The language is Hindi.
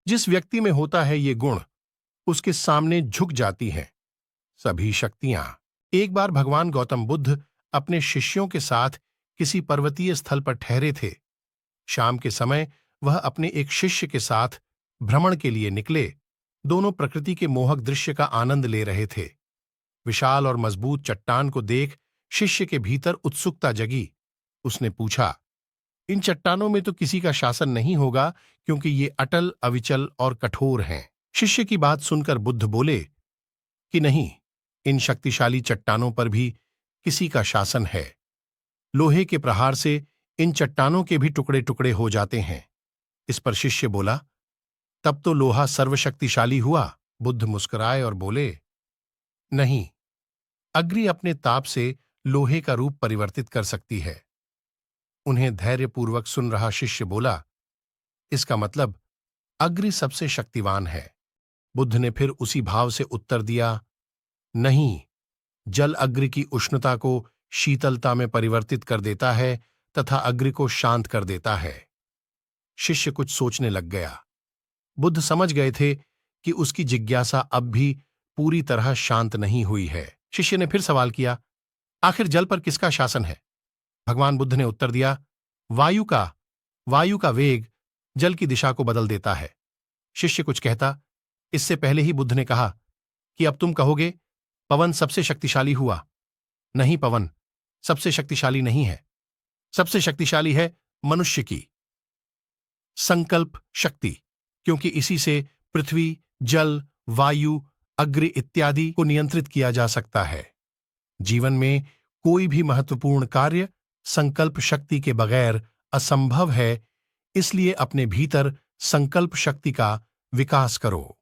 जिस व्यक्ति में होता है ये गुण, उसके सामने झुक जाती हैं सभी शक्तियां। एक बार भगवान गौतम बुद्ध अपने शिष्यों के साथ किसी पर्वतीय स्थल पर ठहरे थे। शाम के समय वह अपने एक शिष्य के साथ भ्रमण के लिए निकले। दोनों प्रकृति के मोहक दृश्य का आनंद ले रहे थे। विशाल और मजबूत चट्टान को देख शिष्य के भीतर उत्सुकता जगी। उसने पूछा, इन चट्टानों में तो किसी का शासन नहीं होगा, क्योंकि ये अटल, अविचल और कठोर हैं। शिष्य की बात सुनकर बुद्ध बोले कि नहीं, इन शक्तिशाली चट्टानों पर भी किसी का शासन है। लोहे के प्रहार से इन चट्टानों के भी टुकड़े टुकड़े हो जाते हैं। इस पर शिष्य बोला, तब तो लोहा सर्वशक्तिशाली हुआ। बुद्ध मुस्कुराए और बोले, नहीं, अग्नि अपने ताप से लोहे का रूप परिवर्तित कर सकती है। उन्हें धैर्यपूर्वक सुन रहा शिष्य बोला, इसका मतलब अग्नि सबसे शक्तिवान है। बुद्ध ने फिर उसी भाव से उत्तर दिया, नहीं, जल अग्नि की उष्णता को शीतलता में परिवर्तित कर देता है तथा अग्नि को शांत कर देता है। शिष्य कुछ सोचने लग गया। बुद्ध समझ गए थे कि उसकी जिज्ञासा अब भी पूरी तरह शांत नहीं हुई है। शिष्य ने फिर सवाल किया, आखिर जल पर किसका शासन है? भगवान बुद्ध ने उत्तर दिया, वायु का। वायु का वेग जल की दिशा को बदल देता है। शिष्य कुछ कहता, इससे पहले ही बुद्ध ने कहा कि अब तुम कहोगे पवन सबसे शक्तिशाली हुआ। नहीं, पवन सबसे शक्तिशाली नहीं है। सबसे शक्तिशाली है मनुष्य की संकल्प शक्ति, क्योंकि इसी से पृथ्वी, जल, वायु, अग्नि इत्यादि को नियंत्रित किया जा सकता है। जीवन में कोई भी महत्वपूर्ण कार्य संकल्प शक्ति के बगैर असंभव है। इसलिए अपने भीतर संकल्प शक्ति का विकास करो।